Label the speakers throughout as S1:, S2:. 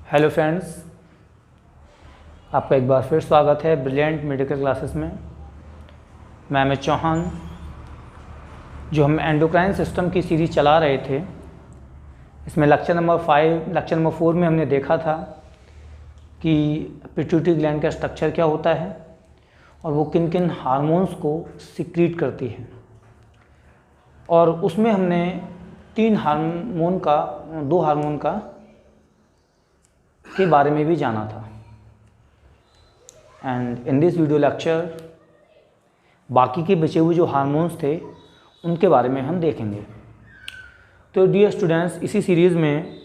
S1: Hello friends, आपका एक बार फिर स्वागत है ब्रिलियंट मेडिकल क्लासेस में। मैं अमित चौहान। जो हम एंडोक्राइन सिस्टम की सीरीज चला रहे थे, इसमें लेक्चर नंबर 4 में हमने देखा था कि पिट्यूटरी ग्लैंड का स्ट्रक्चर क्या होता है और वो किन किन हार्मोन्स को सिक्रीट करती है। और उसमें हमने दो हार्मोन का के बारे में भी जाना था। And in this video lecture बाकी के बचे हुए जो हार्मोन्स थे उनके बारे में हम देखेंगे। तो डियर स्टूडेंट्स, इसी सीरीज़ में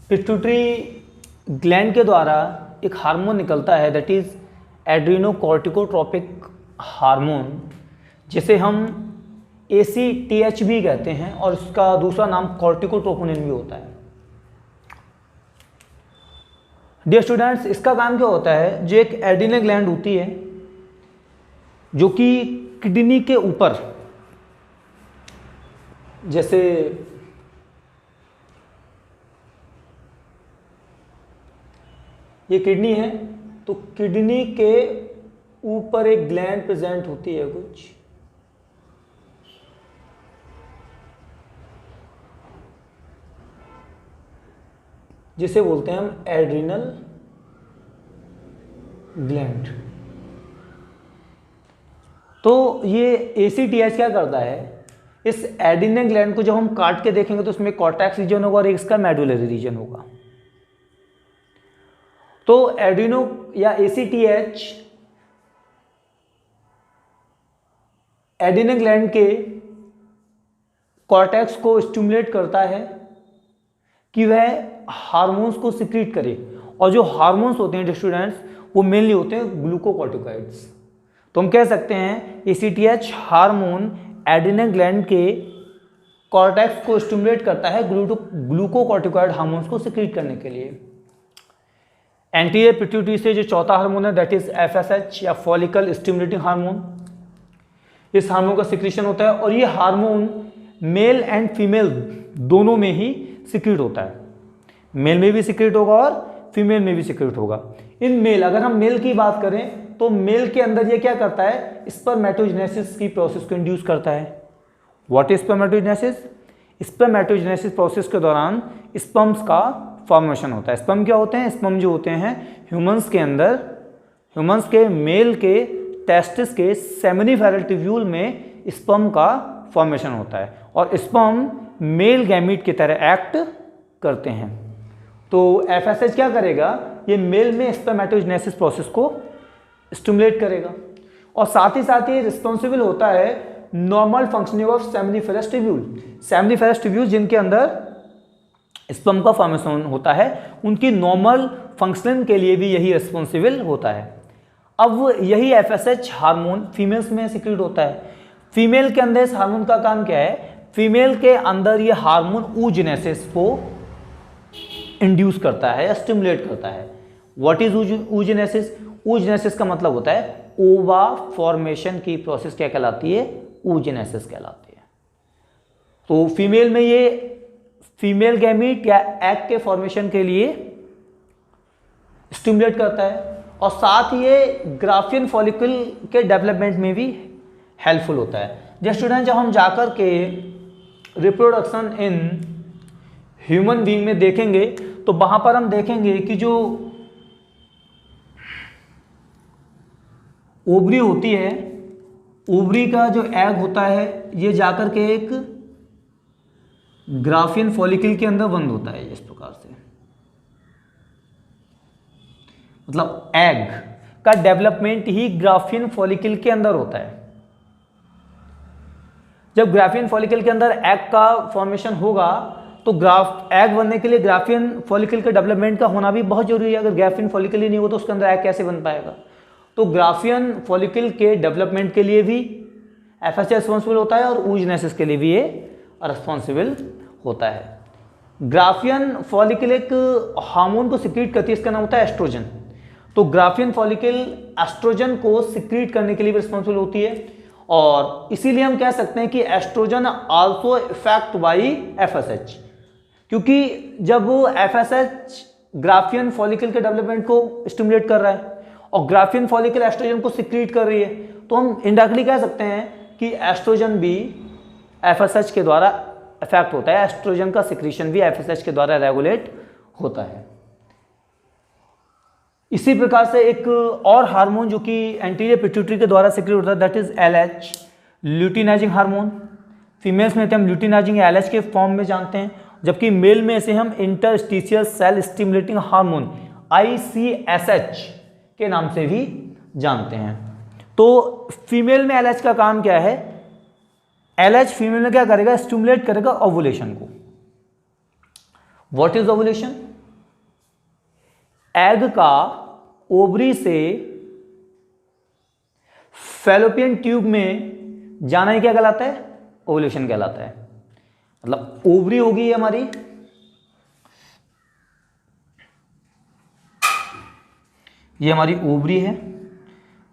S1: पिट्यूटरी ग्लैंड के द्वारा एक हार्मोन निकलता है, दैट इज़ एड्रीनोकॉर्टिकोट्रोपिक हार्मोन, जिसे हम ACTH भी कहते हैं और इसका दूसरा नाम कॉर्टिकोट्रोपोनिन भी होता है। डियर स्टूडेंट्स, इसका काम क्या होता है, जो एक एड्रीनल ग्लैंड होती है जो कि किडनी के ऊपर, जैसे ये किडनी है तो किडनी के ऊपर एक ग्लैंड प्रेजेंट होती है कुछ, जिसे बोलते हैं हम एड्रिनल ग्लैंड। तो ये ACTH क्या करता है, इस एड्रिनल ग्लैंड को जब हम काट के देखेंगे तो उसमें कॉर्टेक्स रीजन होगा और एक इसका मेडुलरी रीजन होगा। तो एड्रिनो या ACTH एड्रिनल ग्लैंड के कॉर्टेक्स को स्टिमुलेट करता है कि वह हार्मोन्स को सिक्रीट करे। और जो हार्मोन्स होते हैं स्टूडेंट्स, वो मेनली होते हैं ग्लूकोकॉर्टिकॉइड्स। तो हम कह सकते हैं ACTH हार्मोन एड्रिनल ग्लैंड के कॉर्टेक्स को स्टिमुलेट करता है ग्लूकोकॉर्टिकॉइड हार्मोन्स को सिक्रीट करने के लिए। एंटीरियर पिट्यूटरी से जो चौथा हार्मोन है, दैट इज FSH या फॉलिकल स्टिमुलेटिंग हार्मोन। इस हार्मोन का सिक्रीशन होता है और ये हार्मोन मेल एंड फीमेल दोनों में ही सिक्रीट होता है। मेल में भी सिक्रीट होगा और फीमेल में भी सिक्रीट होगा। इन मेल, अगर हम मेल की बात करें तो मेल के अंदर ये क्या करता है, स्पर्मेटोजेनेसिस की प्रोसेस को इंड्यूस करता है। What is spermatogenesis? Spermatogenesis process के दौरान स्पर्म्स का फॉर्मेशन होता है। स्पर्म क्या होते हैं? स्पर्म जो होते हैं ह्यूमंस के अंदर, ह्यूमंस के मेल के टेस्टिस के सेमिनिफेरल ट्यूब्यूल में स्पर्म का फॉर्मेशन होता है और स्पर्म मेल गैमीट की तरह एक्ट करते हैं। तो FSH क्या करेगा, ये मेल में स्पर्मेटोजेनेसिस प्रोसेस को स्टिमुलेट करेगा और साथ ही रिस्पॉन्सिबल होता है normal functioning of seminiferous tubule. Seminiferous tubule जिनके अंदर स्पर्म का फॉर्मेशन होता है, उनकी नॉर्मल फंक्शनिंग के लिए भी यही रिस्पॉन्सिबल होता है। अब यही FSH हार्मोन फीमेल्स में सिक्रीट होता है। फीमेल के अंदर इस हार्मोन का काम क्या है, फीमेल के अंदर ये हार्मोन oogenesis को इंड्यूस करता है या स्टिमुलेट करता है। What is oogenesis? oogenesis का मतलब होता है ओवा फॉर्मेशन की प्रोसेस क्या कहलाती है, oogenesis कहलाती है। तो फीमेल में ये फीमेल गैमीट या एग के फॉर्मेशन के लिए स्टिमुलेट करता है और साथ ही ये ग्राफियन फॉलिकल के डेवलपमेंट में भी हेल्पफुल होता है। जब स्टूडेंट, जब हम जाकर के रिप्रोडक्शन इन ह्यूमन बीइंग में देखेंगे तो वहां पर हम देखेंगे कि जो ओवरी होती है, ओवरी का जो एग होता है ये जाकर के एक ग्राफियन फॉलिकल के अंदर बंद होता है। इस प्रकार से मतलब एग का डेवलपमेंट ही ग्राफियन फॉलिकल के अंदर होता है। जब ग्राफियन फॉलिकल के अंदर एग का फॉर्मेशन होगा तो एग बनने के लिए ग्राफियन फॉलिकल के डेवलपमेंट का होना भी बहुत जरूरी है। अगर ग्राफियन फॉलिकल ही नहीं हो तो उसके अंदर एग कैसे बन पाएगा? तो ग्राफियन फॉलिकल के डेवलपमेंट के लिए भी FSH रिस्पॉन्सिबल होता है और oogenesis के लिए भी ये रिस्पॉन्सिबल होता है। ग्राफियन फॉलिकल एक हार्मोन को सिक्रीट करती है, इसका नाम होता है एस्ट्रोजन। तो ग्राफियन फॉलिकल एस्ट्रोजन को सिक्रीट करने के लिए भी रिस्पॉन्सिबल होती है और इसीलिए हम कह सकते हैं कि estrogen also effect by FSH। क्योंकि जब FSH ग्राफियन फॉलिकल के डेवलपमेंट को स्टिमुलेट कर रहा है और ग्राफियन फॉलिकल एस्ट्रोजन को सिक्रीट कर रही है, तो हम इनडायरेक्टली कह सकते हैं कि एस्ट्रोजन भी FSH के द्वारा इफेक्ट होता है, एस्ट्रोजन का सिक्रीशन भी FSH के द्वारा रेगुलेट होता है। इसी प्रकार से एक और हार्मोन जो कि एंटीरियर पिट्यूटरी के द्वारा सिक्रीट होता है, that is LH, luteinizing hormone. Females में हम ल्यूटिनाइजिंग LH के फॉर्म में जानते हैं, जबकि मेल में इसे हम interstitial cell stimulating hormone ICSH के नाम से भी जानते हैं। तो फीमेल में LH का काम क्या है? LH फीमेल में क्या करेगा? स्टिमुलेट करेगा ओवुलेशन को। What is ovulation? एग का ओवरी से फैलोपियन ट्यूब में जाना ही क्या कहलाता है? ओवुलेशन कहलाता है। मतलब ओवरी होगी ये हमारी, ये हमारी ओवरी है,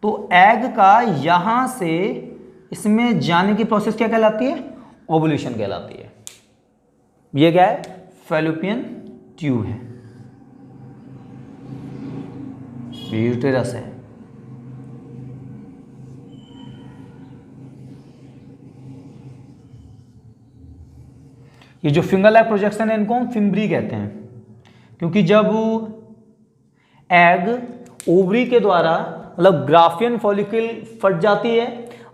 S1: तो एग का यहां से इसमें जाने की प्रोसेस क्या कहलाती है? ओवुलेशन कहलाती है। ये क्या है? फैलोपियन ट्यूब है, यूटेरस है। ये जो फिंगर लाइक प्रोजेक्शन है इनको हम फिम्ब्री कहते हैं, क्योंकि जब एग ओवरी के द्वारा मतलब ग्राफियन फॉलिकल फट जाती है,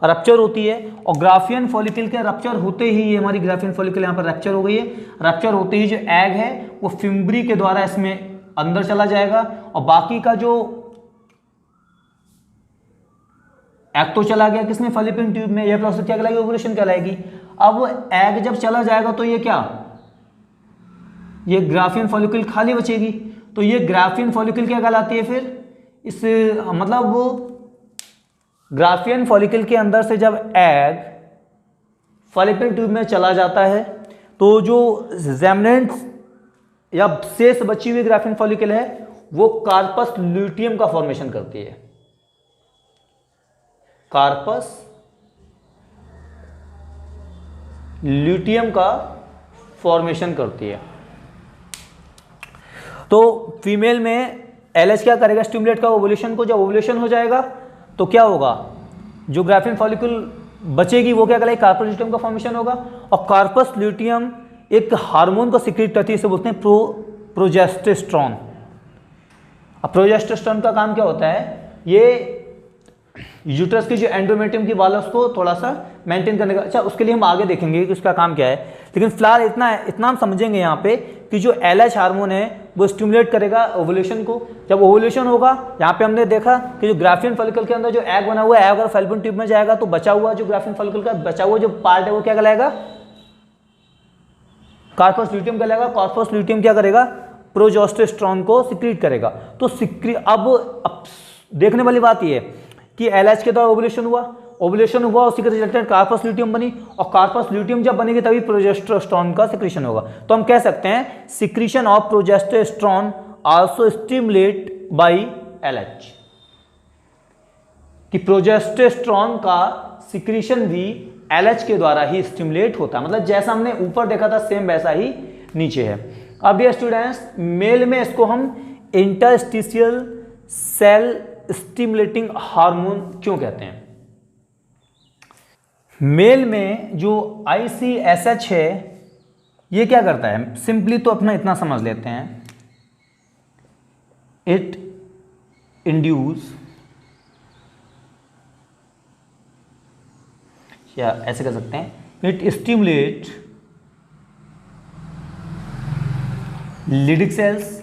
S1: रप्चर होती है, और ग्राफियन फॉलिकल के रप्चर होते ही, ये हमारी ग्राफियन फॉलिकल यहाँ पर रप्चर हो गई है, रप्चर होते ही जो एग है वो फिम्ब्री के द्वारा इसमें अंदर चला जाएगा, और बाकी का जो एग तो चला गया किसमें? फैलोपियन ट्यूब में। यह प्रोसेस क्या कहलाएगी? ओवुलेशन कहलाएगी। अब एग जब चला जाएगा तो ये क्या? ये ग्राफियन फॉलिकल खाली बचेगी, तो ये ग्राफियन फॉलिकल क्या कहलाती है फिर? इस मतलब वो ग्राफियन फॉलिकल के अंदर से जब एग फैलोपियन ट्यूब में चला जाता है, तो जो रेमनेंट या शेष बची हुई ग्राफियन फॉलिकल है वो कार्पस ल्यूटियम का फॉर्मेशन करती है। कार्पस ल्यूटियम का फॉर्मेशन करती है। तो फीमेल में LH क्या करेगा? स्टिमुलेट का ओवुलेशन को। जब ओवुलेशन हो जाएगा तो क्या होगा? जो ग्राफियन फॉलिकल बचेगी वो क्या कहलाएगी? कार्पस ल्यूटियम का फॉर्मेशन होगा, और कार्पस ल्यूटियम एक हार्मोन को सिक्रीट करती है, इसे बोलते हैं प्रोजेस्टेस्ट्रॉन। अब प्रोजेस्टेस्ट्रॉन का काम क्या होता है? ये यूट्रस की जो एंडोमेट्रियम की वाल है उसको थोड़ा सा मेंटेन करने का। अच्छा, उसके लिए हम आगे देखेंगे कि उसका काम क्या है, लेकिन फिलहाल इतना हम समझेंगे यहाँ पे कि जो LH हार्मोन है वो स्टिमुलेट करेगा ओवुलेशन को। जब ओवुलेशन होगा, यहाँ पे हमने देखा कि जो ग्राफियन फॉलिकल के अंदर जो एग बना हुआ है, एग अगर फैलोपियन ट्यूब में जाएगा तो बचा हुआ जो ग्राफियन फॉलिकल का बचा हुआ जो पार्ट है वो क्या कहलाएगा? कार्पस ल्यूटियम कहलाएगा। कार्पस ल्यूटियम क्या करेगा? प्रोजेस्टेस्ट्रॉन को सिक्रीट करेगा। तो अब देखने वाली बात ये है कि LH के द्वारा ओवुलेशन हुआ, उसी के रिजल्टेंट कार्पस ल्यूटियम बनी, और कार्पस ल्यूटियम जब बनेगी तभी प्रोजेस्टेस्ट्रॉन का सिक्रीशन होगा। तो हम कह सकते हैं secretion of progesterone also stimulate by LH, कि प्रोजेस्टेस्ट्रॉन का सिक्रीशन भी LH के द्वारा ही स्टिमुलेट होता है। मतलब जैसा हमने ऊपर देखा था सेम वैसा ही नीचे है। अब ये स्टूडेंट्स, मेल में इसको हम इंटरस्टिशियल सेल स्टिमुलेटिंग हार्मोन क्यों कहते हैं? मेल में जो ICSH है ये क्या करता है? सिंपली तो अपना इतना समझ लेते हैं, इट इंड्यूस, या ऐसे कह सकते हैं, इट स्टिमुलेट लिडिक सेल्स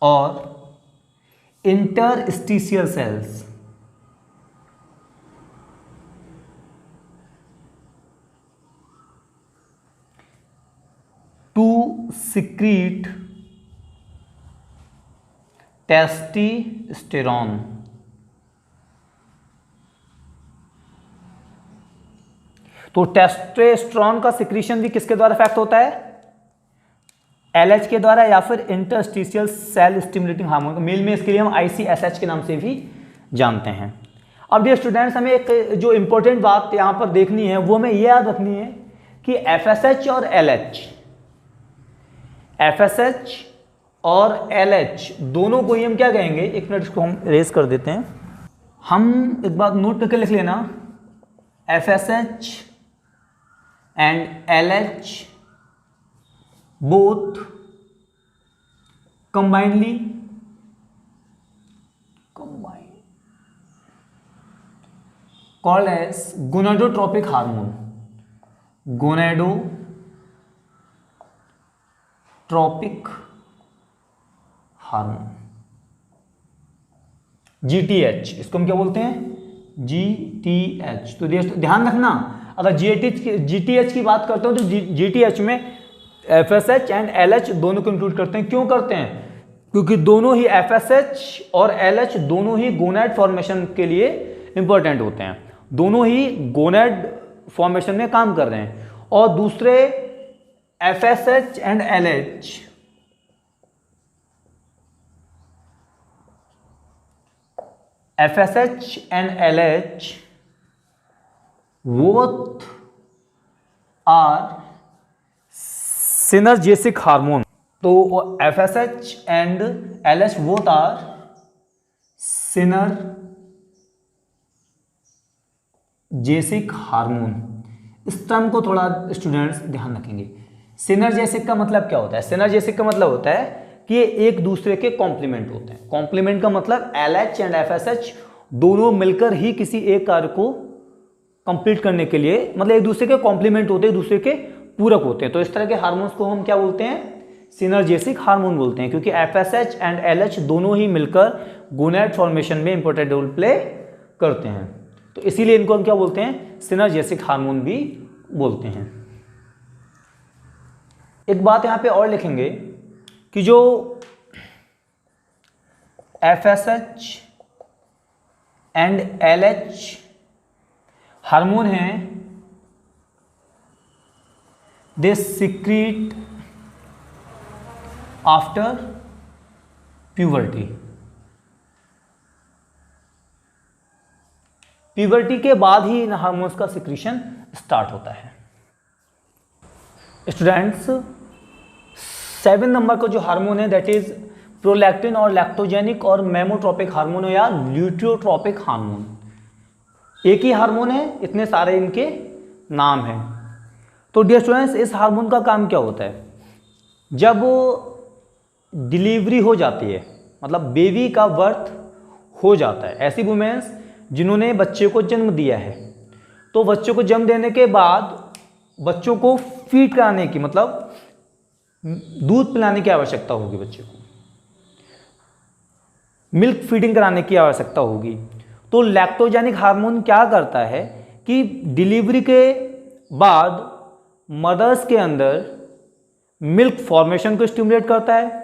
S1: और interstitial cells to secrete testosterone. तो टेस्टोस्टेरोन का सिक्रीशन भी किसके द्वारा इफेक्ट होता है? LH के द्वारा, या फिर interstitial cell stimulating hormone. Male में इसके लिए हम ICSH के नाम से भी जानते हैं। अब डियर स्टूडेंट्स, हमें एक जो इंपॉर्टेंट बात यहाँ पर देखनी है वो हमें ये याद रखनी है कि FSH और LH, FSH और LH दोनों को ही हम क्या कहेंगे, एक मिनट इसको हम रेज कर देते हैं, हम एक बात नोट करके लिख लेना, FSH and LH both combinedly called as gonadotropic hormone, gonadotropic hormone, GTH, इसको हम क्या बोलते हैं, GTH। तो ध्यान रखना, अगर GTH की बात करते हो तो GTH में FSH एंड LH दोनों को इंक्लूड करते हैं। क्यों करते हैं? क्योंकि दोनों ही FSH और LH दोनों ही गोनैड फॉर्मेशन के लिए इंपॉर्टेंट होते हैं, दोनों ही गोनैड फॉर्मेशन में काम कर रहे हैं। और दूसरे FSH and LH both are synergistic hormone. तो FSH and LH both are synergistic hormone. इस टर्म को थोड़ा स्टूडेंट्स ध्यान रखेंगे। सिनर्जेसिक का मतलब क्या होता है? सिनर्जेसिक का मतलब होता है कि ये एक दूसरे के कॉम्प्लीमेंट होते हैं। कॉम्प्लीमेंट का मतलब LH एंड FSH दोनों मिलकर ही किसी एक कार्य को कंप्लीट करने के लिए, मतलब एक दूसरे के कॉम्प्लीमेंट होते हैं, एक दूसरे के पूरक होते हैं। तो इस तरह के हार्मोन्स को हम क्या बोलते हैं? सिनर्जेसिक हार्मोन बोलते हैं, क्योंकि FSH एंड LH दोनों ही मिलकर गोनैड फॉर्मेशन में इंपॉर्टेंट रोल प्ले करते हैं। तो इसीलिए इनको हम क्या बोलते हैं? सिनर्जेसिक हार्मोन भी बोलते हैं। एक बात यहां पे और लिखेंगे कि जो FSH एंड LH हार्मोन हैं, they secrete after puberty. Puberty के बाद ही इन हार्मोन्स का सिक्रीशन स्टार्ट होता है। स्टूडेंट्स, 7 नंबर का जो हार्मोन है दैट इज प्रोलैक्टिन और लैक्टोजेनिक और मेमोट्रोपिक हार्मोन या ल्यूटियोट्रोपिक हार्मोन। एक ही हार्मोन है, इतने सारे इनके नाम हैं। तो डियर स्टूडेंट्स, इस हार्मोन का काम क्या होता है? जब डिलीवरी हो जाती है, मतलब बेबी का बर्थ हो जाता है, ऐसी वुमेन्स जिन्होंने बच्चे को जन्म दिया है, तो बच्चे को जन्म देने के बाद बच्चों को फीड कराने की, मतलब दूध पिलाने की आवश्यकता होगी, बच्चे को मिल्क फीडिंग कराने की आवश्यकता होगी। तो लैक्टोजेनिक हार्मोन क्या करता है कि डिलीवरी के बाद मदर्स के अंदर मिल्क फॉर्मेशन को स्टिमुलेट करता है।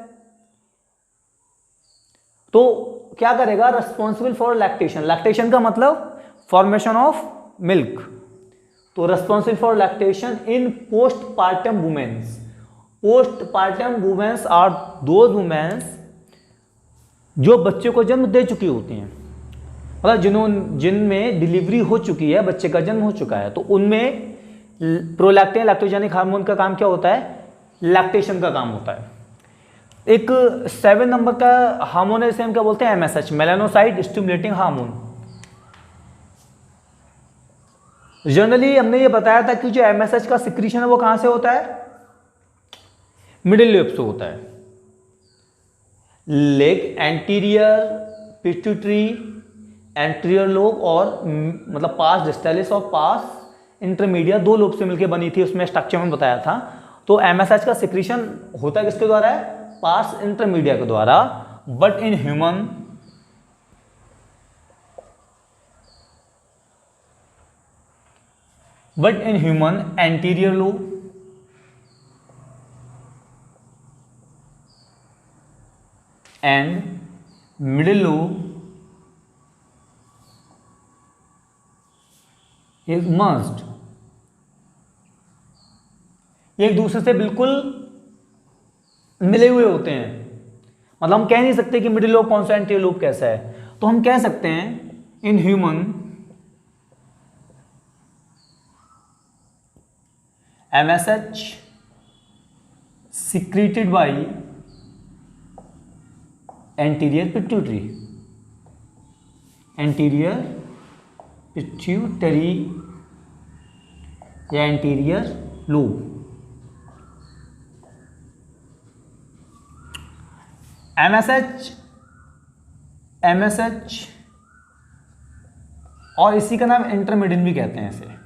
S1: तो क्या करेगा? Responsible for lactation. लैक्टेशन का मतलब फॉर्मेशन ऑफ मिल्क। तो responsible for lactation in postpartum womens. Postpartum womens are those womens जो बच्चे को जन्म दे चुकी होती हैं, मतलब जिनमें डिलीवरी हो चुकी है, बच्चे का जन्म हो चुका है, तो उनमें प्रोलैक्टिन लैक्टोजेनिक हार्मोन का काम क्या होता है? लैक्टेशन का काम होता है। एक 7 नंबर का हार्मोन है, इसे हम क्या बोलते हैं? MSH, melanocyte stimulating hormone. Generally हमने ये बताया था कि जो MSH का सिक्रीशन है वो कहां से होता है? मिडिल लोब से होता है। Leg, anterior pituitary, anterior lobe और मतलब पास डिस्टैलिस और पास इंटरमीडिया, 2 लोब से मिलकर बनी थी, उसमें स्ट्रक्चर में बताया था। तो MSH का सिक्रीशन होता किसके द्वारा है? पास इंटरमीडिया के द्वारा। But in human anterior lobe and middle lobe is merged. एक दूसरे से बिल्कुल मिले हुए होते हैं। मतलब हम कह नहीं सकते कि मिडिल लोब कौन सा, एंटीरियर लोब कैसा है। तो हम कह सकते हैं in human MSH secreted by anterior pituitary या एंटीरियर लोब। MSH और इसी का नाम इंटरमिडियन भी कहते हैं इसे।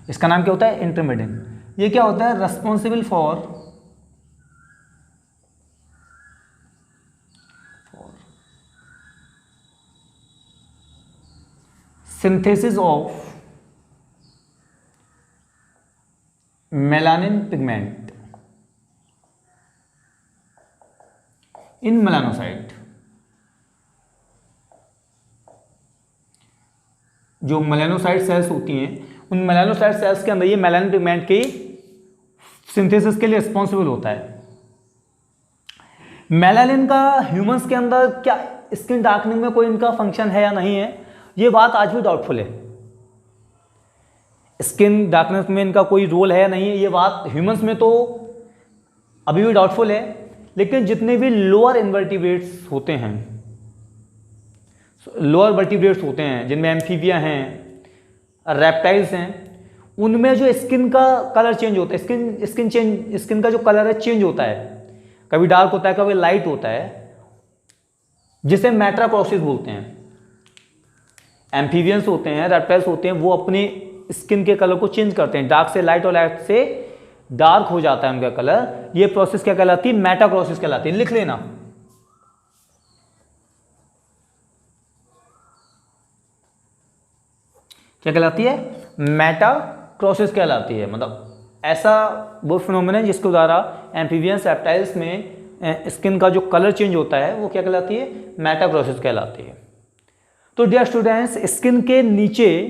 S1: इसका नाम क्या होता है? इंटरमिडियन। ये क्या होता है? Responsible for synthesis of melanin pigment in melanocyte. जो मेलानोसाइट सेल्स होती हैं, उन मेलानोसाइट सेल्स के अंदर ये मेलानिन पिगमेंट की सिंथेसिस के लिए रिस्पॉन्सिबल होता है। मेलानिन का ह्यूमंस के अंदर क्या स्किन डार्कनिंग में कोई इनका फंक्शन है या नहीं है, ये बात आज भी डाउटफुल है। स्किन डार्कनेस में इनका कोई रोल है या नहीं है, ये बात ह्यूमंस में तो अभी भी डाउटफुल है। लेकिन जितने भी लोअर इन्वर्टिब्रेट्स होते हैं, लोअर वर्टिब्रेट्स होते हैं जिनमें एम्फीबिया हैं, रेप्टाइल्स हैं, उनमें जो स्किन का कलर चेंज होता है, स्किन का जो कलर है चेंज होता है, कभी डार्क होता है कभी लाइट होता है, जिसे मेटाक्रोसिस बोलते हैं। एम्फीबियंस होते हैं, रेप्टाइल्स होते हैं, वो अपने स्किन के कलर को चेंज करते हैं, डार्क से लाइट और लाइट से डार्क हो जाता है उनका कलर। ये प्रोसेस क्या कहलाती है? मेटाक्रोसिस कहलाती है। लिख लेना। क्या कहलाती है? मेटाक्रोसिस कहलाती है। मतलब ऐसा वो फिनोमेना है जिसके द्वारा एम्फीबियंस रेप्टाइल्स में स्किन का जो कलर चेंज होता है वो क्या कहलाती है? मेटाक्रोसिस कहलाती है। तो डियर स्टूडेंट्स, स्किन के नीचे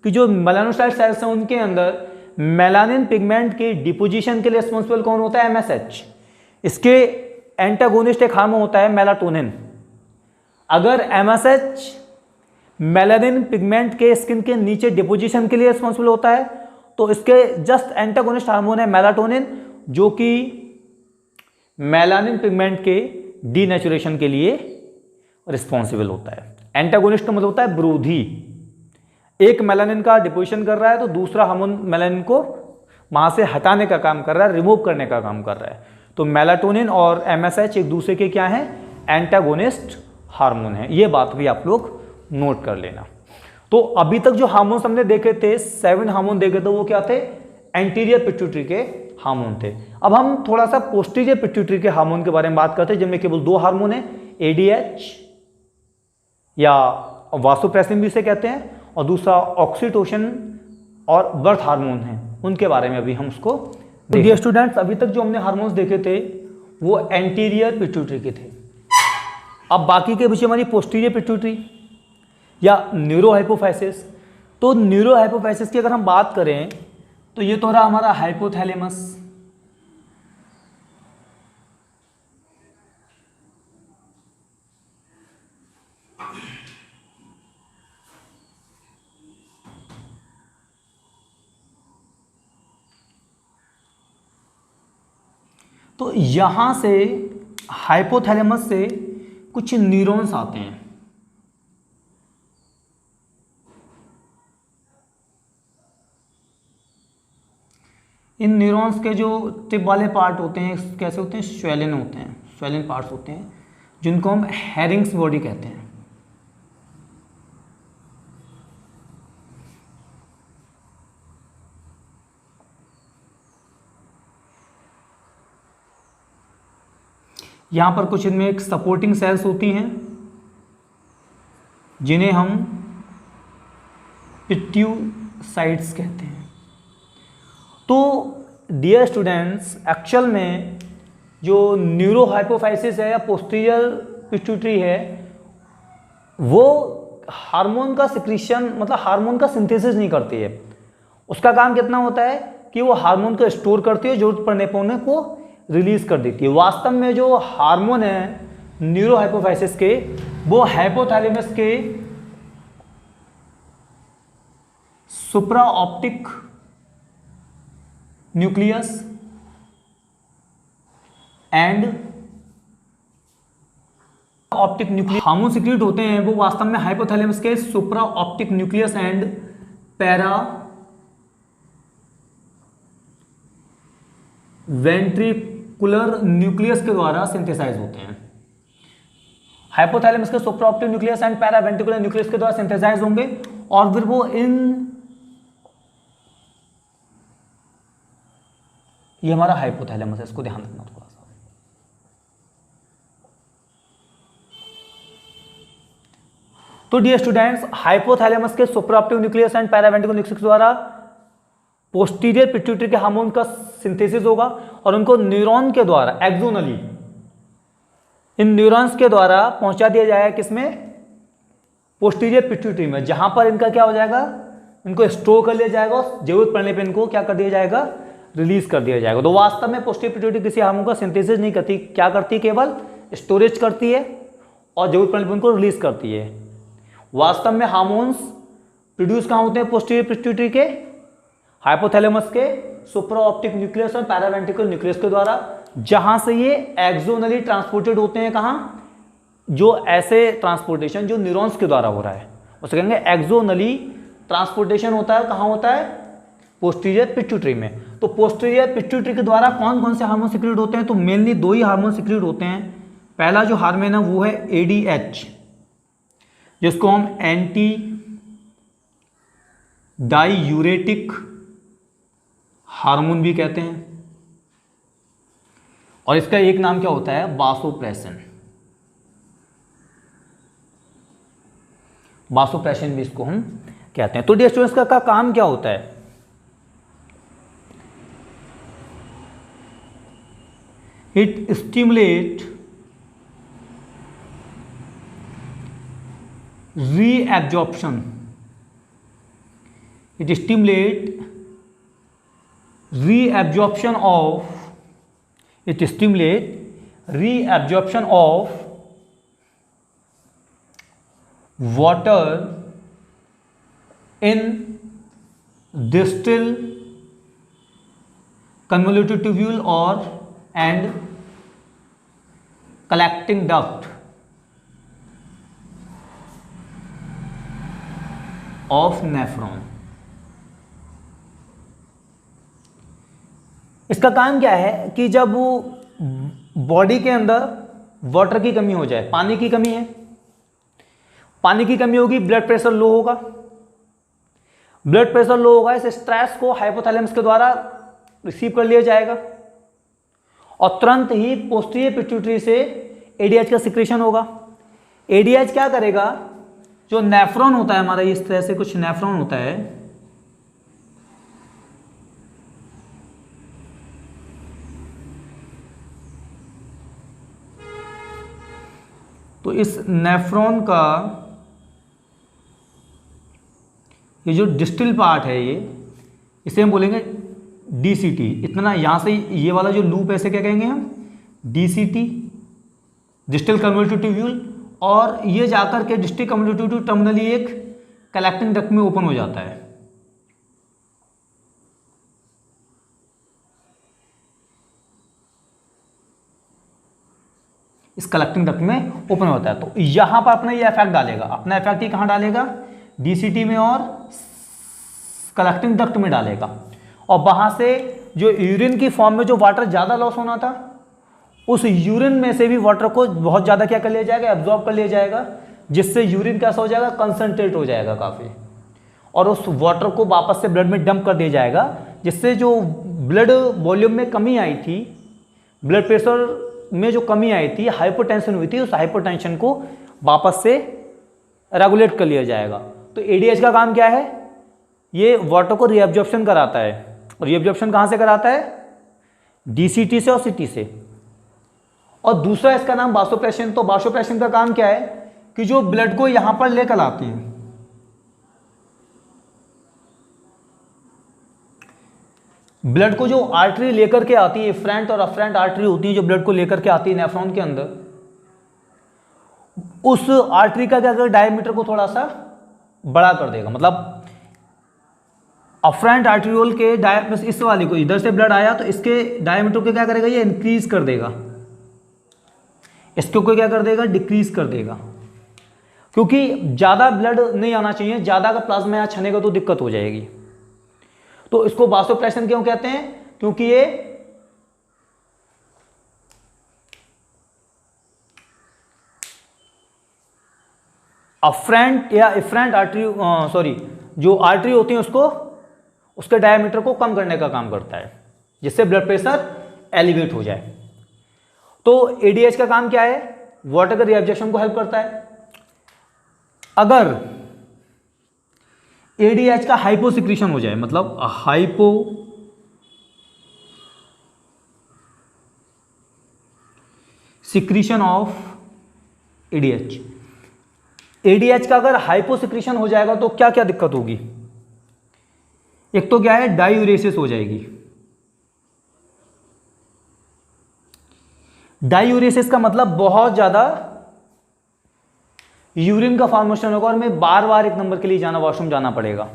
S1: की जो मेलानोसाइट सेल्स हैं उनके अंदर मेलानिन पिगमेंट के डिपोजिशन के लिए रिस्पॉन्सिबल कौन होता है? MSH। इसके एंटागोनिस्ट एक हार्मोन होता है मेलाटोनिन। अगर MSH मेलानिन पिगमेंट के स्किन के नीचे डिपोजिशन के लिए रिस्पॉन्सिबल होता है तो इसके जस्ट एंटागोनिस्ट हार्मोन है मेलाटोनिन, जो कि मेलानिन पिगमेंट के डीनेचुरेशन के लिए रिस्पॉन्सिबल होता है। एंटागोनिस्ट का मतलब होता है विरोधी। एक मेलानिन का डिपोजिशन कर रहा है तो दूसरा हार्मोन मेलानिन को वहां से हटाने का काम कर रहा है, रिमूव करने का काम कर रहा है। तो मेलाटोनिन और MSH एक दूसरे के क्या हैं? एंटागोनिस्ट हार्मोन है। ये बात भी आप लोग नोट कर लेना। तो अभी तक जो हार्मोन्स हमने देखे थे, 7 हार्मोन देखे थे, वो क्या थे? एंटीरियर पिट्यूटरी के हार्मोन थे। अब हम थोड़ा सा पोस्टीरियर पिट्यूटरी के हार्मोन के बारे में बात करते हैं, जिनमें केवल 2 हार्मोन है, ADH या वासोप्रेसिन भी इसे कहते हैं, और दूसरा ऑक्सीटोसिन और बर्थ हार्मोन है। उनके बारे में अभी हम उसको देखिए। स्टूडेंट्स, अभी तक जो हमने हार्मोन्स देखे थे वो एंटीरियर पिट्यूटरी के थे। अब बाकी के बचे हमारी पोस्टीरियर पिट्यूटरी या न्यूरोहाइपोफाइसिस। तो न्यूरोहाइपोफाइसिस की अगर हम बात करें तो ये तो रहा हमारा हाइपोथैलेमस। तो यहां से हाइपोथैलेमस से कुछ न्यूरॉन्स आते हैं। इन न्यूरॉन्स के जो टिप वाले पार्ट होते हैं कैसे होते हैं? स्वेलिन होते हैं, स्वेलिन पार्ट्स होते हैं, जिनको हम हेरिंग्स बॉडी कहते हैं। यहाँ पर कुछ इनमें एक सपोर्टिंग सेल्स होती हैं जिन्हें हम पिट्यूसाइट्स कहते हैं। तो डियर स्टूडेंट्स, एक्चुअल में जो न्यूरोहाइपोफाइसिस है या पोस्टीरियर पिट्यूटरी है, वो हार्मोन का सिक्रीशन मतलब हार्मोन का सिंथेसिस नहीं करती है। उसका काम कितना होता है कि वो हार्मोन को स्टोर करती है, जरूरत पड़ने पर उन्हें को रिलीज कर देती है। वास्तव में जो हार्मोन है न्यूरो हाइपोफाइसिस के, वो हाइपोथैलेमस के सुप्रा optic nucleus and optic nucleus hormone secrete होते हैं, वो वास्तव में हाइपोथैलेमस के सुप्रा optic nucleus and para ventricular nucleus के द्वारा सिंथेसाइज होते हैं। हाइपोथैलेमस के सुप्रा optic nucleus and para ventricular nucleus के द्वारा सिंथेसाइज होंगे और फिर वो ये हमारा हाइपोथैलेमस है, इसको ध्यान रखना थोड़ा सा। तो डियर स्टूडेंट्स, हाइपोथैलेमस के supraoptic nucleus and paraventricular nucleus द्वारा पोस्टीरियर पिट्यूटरी के हार्मोन का सिंथेसिस होगा और उनको न्यूरॉन के द्वारा एक्सोनली इन न्यूरॉन्स के द्वारा पहुंचा दिया जाएगा किसमें, पोस्टीरियर पिट्यूटरी में, जहां पर इनका क्या हो जाएगा, इनको स्टोर कर लिया जाएगा और जरूरत पड़ने पर इनको क्या कर दिया जाएगा, रिलीज कर दिया जाएगा। तो वास्तव में पोस्टीरियर पिट्यूटरी किसी हार्मोन का सिंथेसिस नहीं करती, क्या करती, केवल स्टोरेज करती है और जरूरत पड़ने पर उनको रिलीज करती है। वास्तव में हार्मोन्स प्रोड्यूस कहाँ होते हैं, पोस्टीरियर पिट्यूटरी के, हाइपोथैलेमस के सुप्रा ऑप्टिक न्यूक्लियस और पैरावेंट्रिकुलर न्यूक्लियस के द्वारा, जहां से ये एक्सोनली ट्रांसपोर्टेड होते हैं। कहाँ, जो ऐसे ट्रांसपोर्टेशन जो न्यूरॉन्स के द्वारा हो रहा है उसे कहेंगे एक्सोनली ट्रांसपोर्टेशन होता है। कहाँ होता है, पोस्टीरियर पिट्यूटरी में। तो पोस्टीरियर पिट्यूटरी के द्वारा कौन कौन से हार्मोन सिक्रीट होते हैं, तो मेनली दो ही हार्मोन सिक्रीट होते हैं। पहला जो हार्मोन है वो है ADH, जिसको हम एंटी डाईयूरेटिक हार्मोन भी कहते हैं, और इसका एक नाम क्या होता है, वासोप्रेसिन। वासोप्रेसिन भी इसको हम कहते हैं। तो डियर स्टूडेंट्स, का काम क्या होता है, it stimulate reabsorption, it stimulate reabsorption of water in distal convoluted tubule or and collecting duct of nephron. इसका काम क्या है कि जब वो बॉडी के अंदर वाटर की कमी हो जाए, पानी की कमी है, पानी की कमी होगी, ब्लड प्रेशर लो होगा, ब्लड प्रेशर लो होगा, इस स्ट्रेस को हाइपोथैलेमस के द्वारा रिसीव कर लिया जाएगा और तुरंत ही पोस्टीरियर पिट्यूटरी से ADH का सिक्रेशन होगा। ADH क्या करेगा, जो नेफ्रॉन होता है हमारा, इस तरह से कुछ नेफ्रॉन होता है, तो इस नेफ्रॉन का ये जो डिस्टल पार्ट है, ये इसे हम बोलेंगे DCT। इतना यहाँ से ये वाला जो लूप ऐसे क्या कहेंगे हम, DCT, डिस्टल कन्वोल्यूटिव ट्यूब्यूल, और ये जाकर के डिस्टल कन्वोल्यूटिव टर्मिनली एक कलेक्टिंग डक्ट में ओपन हो जाता है। इस कलेक्टिंग डक्ट में ओपन होता है। तो यहां पर अपना ये इफेक्ट डालेगा, अपना इफेक्ट ये कहां डालेगा, DCT में और कलेक्टिंग डक्ट में डालेगा, और वहां से जो यूरिन की फॉर्म में जो वाटर ज़्यादा लॉस होना था, उस यूरिन में से भी वाटर को बहुत ज़्यादा क्या कर लिया जाएगा, एब्जॉर्ब कर लिया जाएगा, जिससे यूरिन कैसा हो जाएगा, कंसंट्रेट हो जाएगा काफ़ी, और उस वाटर को वापस से ब्लड में डंप कर दिया जाएगा, जिससे जो ब्लड वॉल्यूम में कमी आई थी, ब्लड प्रेशर में जो कमी आई थी, हाइपोटेंशन हुई थी, उस हाइपोटेंशन को वापस से रेगुलेट कर लिया जाएगा। तो ADH का काम क्या है, ये वाटर को रीअब्जॉर्प्शन कराता है, और रीअब्जॉर्प्शन कहाँ से कराता है, DCT से और CT से। और दूसरा इसका नाम वासोप्रेसिन। तो वासोप्रेसिन का काम क्या है कि जो ब्लड को यहां पर लेकर आती है, ब्लड को जो आर्टरी लेकर के आती है, फ्रंट और अफ्रंट आर्टरी होती है जो ब्लड को लेकर के आती है नेफ्रॉन के अंदर, उस आर्टरी का क्या करेगा, डायमीटर को थोड़ा सा बड़ा कर देगा। मतलब अफ्रंट आर्टरियोल के इस वाले को इधर से ब्लड आया तो इसके डायमीटर को क्या करेगा, ये इंक्रीज कर देगा, इसको क्या कर देगा, डिक्रीज कर देगा, क्योंकि ज्यादा ब्लड नहीं आना चाहिए, ज्यादा का प्लाज्मा यहाँ छनेगा तो दिक्कत हो जाएगी। तो इसको वासोप्रेशन क्यों कहते हैं, क्योंकि ये अफ्रंट या इफ्रंट आर्टरी, सॉरी, जो आर्टरी होती है उसको, उसके डायमीटर को कम करने का काम करता है, जिससे ब्लड प्रेशर एलिवेट हो जाए। तो एडीएच का काम क्या है, वाटर के रिएब्जॉर्प्शन को हेल्प करता है। अगर एडीएच का हाइपोसिक्रीशन हो जाए, मतलब hypo secretion of ADH, ADH का अगर हाइपोसिक्रीशन हो जाएगा तो क्या क्या दिक्कत होगी। एक तो क्या है, डायूरेसिस हो जाएगी। डायूरेसिस का मतलब बहुत ज्यादा यूरिन का फॉर्मेशन होगा और मैं बार बार एक नंबर के लिए जाना, वॉशरूम जाना पड़ेगा।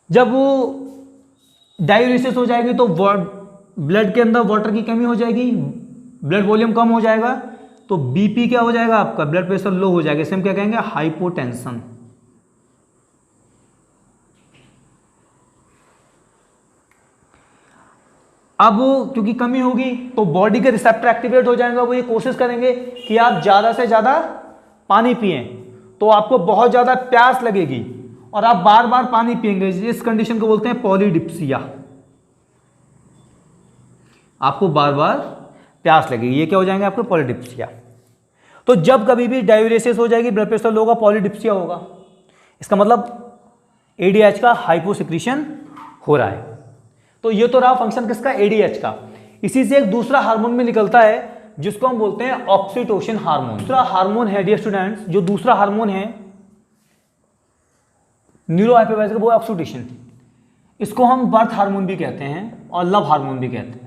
S1: जब वो डायूरेसिस हो जाएगी तो ब्लड के अंदर वाटर की कमी हो जाएगी, ब्लड वॉल्यूम कम हो जाएगा, तो बीपी क्या हो जाएगा, आपका ब्लड प्रेशर लो हो जाएगा। इसे हम क्या कहेंगे, हाइपोटेंशन। अब क्योंकि कमी होगी तो बॉडी के रिसेप्टर एक्टिवेट हो जाएंगे, वो ये कोशिश करेंगे कि आप ज्यादा से ज्यादा पानी पिएं, तो आपको बहुत ज्यादा प्यास लगेगी और आप बार बार पानी पिएंगे। इस कंडीशन को बोलते हैं पॉलीडिप्सिया। आपको बार बार प्यास लगेगी, ये क्या हो जाएंगे, आपको पॉलीडिप्सिया। तो जब कभी भी डायूरेसिस हो जाएगी, ब्लड प्रेशर लो होगा, पॉलीडिप्सिया होगा, इसका मतलब एडीएच का हाइपोसिक्रीशन हो रहा है। तो ये तो रहा फंक्शन किसका, एडीएच का। इसी से एक दूसरा हार्मोन में निकलता है जिसको हम बोलते हैं ऑक्सीटोसिन हार्मोन। दूसरा हार्मोन है डियर स्टूडेंट्स, जो दूसरा हार्मोन है न्यूरोहाइपोथैलेमस, वो ऑक्सीटोसिन। इसको हम बर्थ हार्मोन भी कहते हैं और लव हार्मोन भी कहते हैं।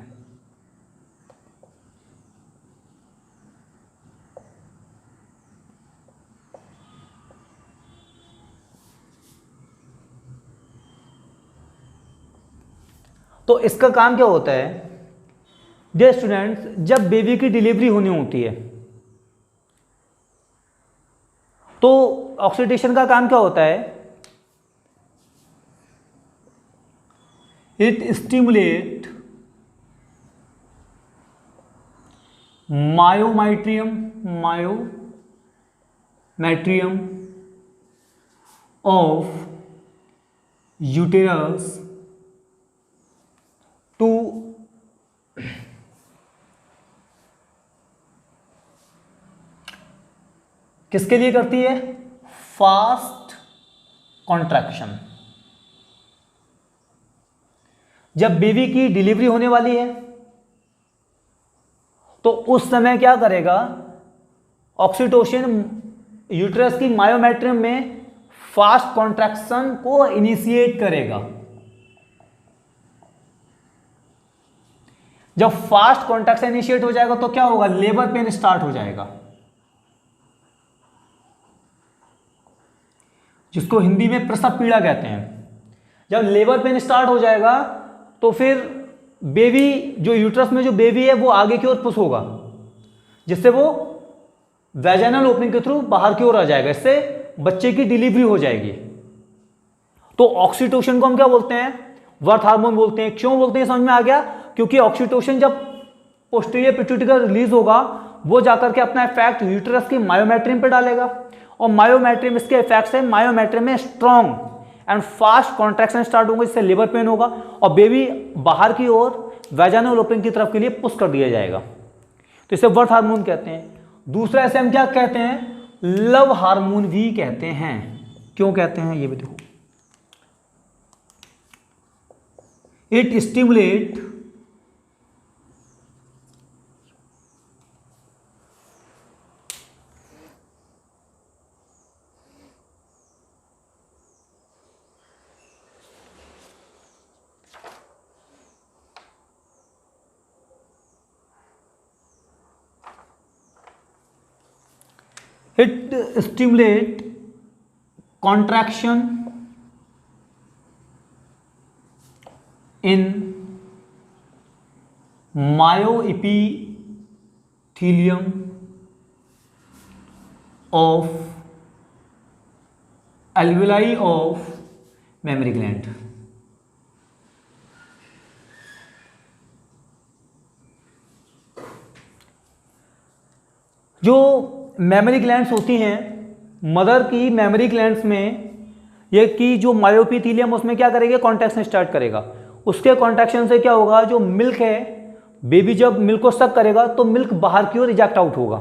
S1: तो इसका काम क्या होता है डियर स्टूडेंट्स, जब बेबी की डिलीवरी होनी होती है तो ऑक्सीडेशन का काम क्या होता है, it stimulate myometrium of uterus to किसके लिए करती है, फास्ट कॉन्ट्रैक्शन। जब बेबी की डिलीवरी होने वाली है तो उस समय क्या करेगा, ऑक्सीटोसिन यूट्रस की मायोमेट्रियम में फास्ट कॉन्ट्रैक्शन को इनिशिएट करेगा। जब फास्ट कॉन्ट्रैक्शन इनिशिएट हो जाएगा तो क्या होगा, लेबर पेन स्टार्ट हो जाएगा, जिसको हिंदी में प्रसव पीड़ा कहते हैं। जब लेबर पेन स्टार्ट हो जाएगा तो फिर बेबी, जो यूट्रस में जो बेबी है वो आगे की ओर पुश होगा, जिससे वो वैजाइनल ओपनिंग के थ्रू बाहर की ओर आ जाएगा, इससे बच्चे की डिलीवरी हो जाएगी। तो ऑक्सीटोसिन को हम क्या बोलते हैं, बर्थ हार्मोन बोलते हैं। क्यों बोलते हैं, समझ में आ गया, क्योंकि ऑक्सीटोसिन जब पोस्टीरियर पिट्यूटरी रिलीज होगा वो जाकर के अपना इफेक्ट यूट्रस की मायोमेट्रियम पे डालेगा, और मायोमेट्रियम, इसके इफेक्ट से मायोमेट्रियम में strong and fast contraction start होंगे, जिससे लेबर पेन होगा और बेबी बाहर की ओर वैजाइनल ओपनिंग की तरफ के लिए पुश कर दिया जाएगा। तो इसे बर्थ हार्मोन कहते हैं। दूसरा इसे हम क्या कहते हैं, लव हार्मोन भी कहते हैं। क्यों कहते हैं ये भी देखो, it stimulate it stimulate contraction in myoepithelium of alveoli of mammary gland। जो मेमोरी ग्लैंड्स होती हैं, मदर की मेमोरी ग्लैंड्स में ये की जो मायोपीथीलियम उसमें क्या करेगा, कॉन्ट्रैक्शन स्टार्ट करेगा। उसके कॉन्ट्रैक्शन से क्या होगा, जो मिल्क है, बेबी जब मिल्क को सक करेगा तो मिल्क बाहर की ओर रिजेक्ट आउट होगा।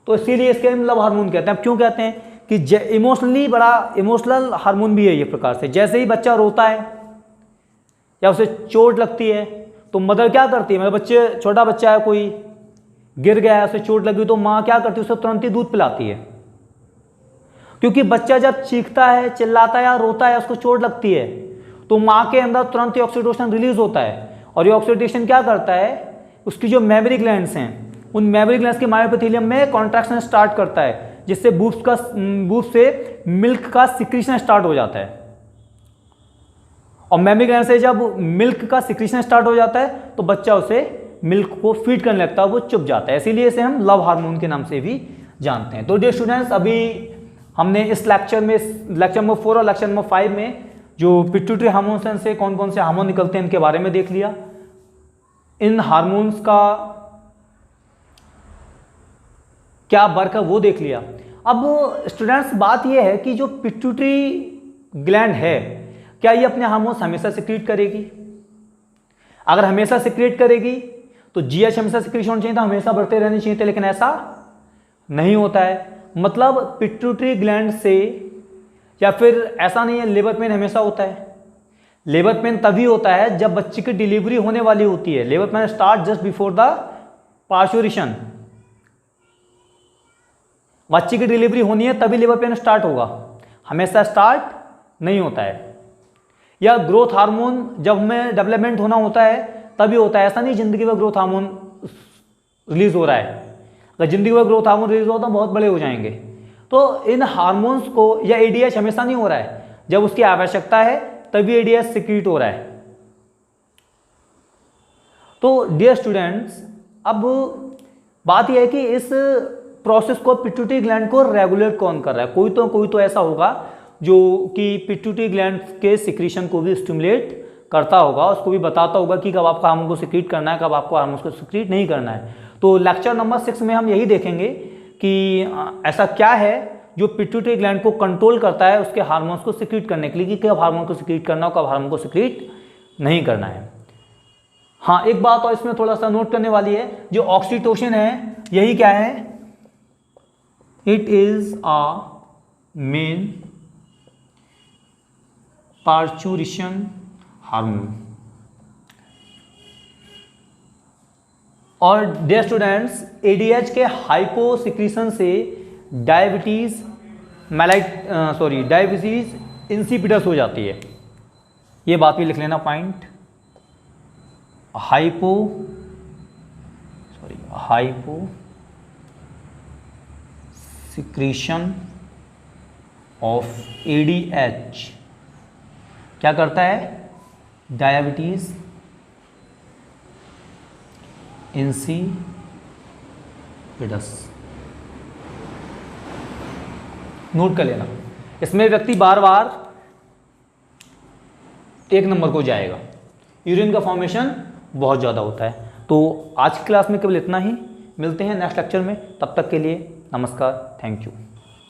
S1: तो इसीलिए इसके हम लव हार्मोन कहते हैं। अब क्यों कहते हैं कि इमोशनली बड़ा इमोशनल हार्मोन भी है ये प्रकार से। जैसे ही बच्चा रोता है या उसे चोट लगती है तो मदर क्या करती है, मतलब बच्चे छोटा बच्चा है, कोई गिर गया है, उसे चोट लगी तो माँ क्या करती है, उसे तुरंत ही दूध पिलाती है। क्योंकि बच्चा जब चीखता है, चिल्लाता है या रोता है, उसको चोट लगती है तो माँ के अंदर तुरंत ही ऑक्सीटोसिन रिलीज होता है। और ये ऑक्सीटोसिन क्या करता है, उसकी जो मेमोरी ग्लैंड्स हैं उन मेमोरी ग्लैंड्स के मायोपीथीलियम में कॉन्ट्रैक्शन स्टार्ट करता है, जिससे बूब्स से मिल्क का सिक्रीशन स्टार्ट हो जाता है। और मेमोरी ग्लैंड से जब मिल्क का सिक्रीशन स्टार्ट हो जाता है तो बच्चा उसे मिल्क को फीड करने लगता है, वो चुप जाता है। इसीलिए इसे हम लव हार्मोन के नाम से भी जानते हैं। तो डियर स्टूडेंट्स, अभी हमने इस लेक्चर नंबर 4 और लेक्चर नंबर 5 में जो पिट्यूटरी हार्मोन से कौन कौन से हार्मोन निकलते हैं इनके बारे में देख लिया। इन हार्मोन्स का क्या वर्क है वो देख लिया। अब स्टूडेंट्स बात यह है कि जो पिट्यूटरी ग्लैंड है, क्या ये अपने हार्मोन्स हमेशा सिक्रीट करेगी? अगर हमेशा सिक्रीट करेगी तो जीएच हमेशा सिक्रीशन होना चाहिए था, हमेशा बढ़ते रहने चाहिए थे, लेकिन ऐसा नहीं होता है। मतलब पिट्यूटरी ग्लैंड से, या फिर ऐसा नहीं है लेबर पेन हमेशा होता है। लेबर पेन तभी होता है जब बच्चे की डिलीवरी होने वाली होती है। Labour pain start just before the parturition. बच्चे की डिलीवरी होनी है तभी लेबर पेन स्टार्ट होगा, हमेशा स्टार्ट नहीं होता है। या ग्रोथ हार्मोन जब हमें डेवलपमेंट होना होता है तभी होता है, ऐसा नहीं जिंदगी भर ग्रोथ हार्मोन रिलीज हो रहा है। अगर जिंदगी भर ग्रोथ हार्मोन रिलीज हो तो बहुत बड़े हो जाएंगे। तो इन हार्मोन्स को, या एडीएच हमेशा नहीं हो रहा है, जब उसकी आवश्यकता है तभी एडीएच सिक्रीट हो रहा है। तो डियर स्टूडेंट्स, अब बात यह है कि इस प्रोसेस को, पिट्यूटरी ग्लैंड को रेगुलेट कौन कर रहा है? कोई तो ऐसा होगा जो कि पिट्यूटरी ग्लैंड के सिक्रीशन को भी स्टिमुलेट करता होगा, उसको भी बताता होगा कि कब आपको हार्मोन को सिक्रीट करना है, कब आपको हार्मोन को सिक्रीट नहीं करना है। तो लेक्चर नंबर 6 में हम यही देखेंगे कि ऐसा क्या है जो पिट्यूटरी ग्लैंड को कंट्रोल करता है उसके हार्मोन्स को सिक्रीट करने के लिए, कि कब हार्मोन को सिक्रीट करना हो, कब हार्मोन को सिक्रीट नहीं करना है। हाँ, एक बात और इसमें थोड़ा सा नोट करने वाली है, जो ऑक्सीटोसिन है यही क्या है, it is a main parturition hormone. और डियर स्टूडेंट्स, एडीएच के हाइपो सिक्रीशन से डायबिटीज इंसिपिडस हो जाती है। ये बात भी लिख लेना point, hypo secretion of ADH क्या करता है, डायबिटीज इंसिपिडस। नोट कर लेना, इसमें व्यक्ति बार बार 1 नंबर को जाएगा, यूरिन का फॉर्मेशन बहुत ज़्यादा होता है। तो आज की क्लास में केवल इतना ही, मिलते हैं नेक्स्ट लेक्चर में, तब तक के लिए नमस्कार, थैंक यू।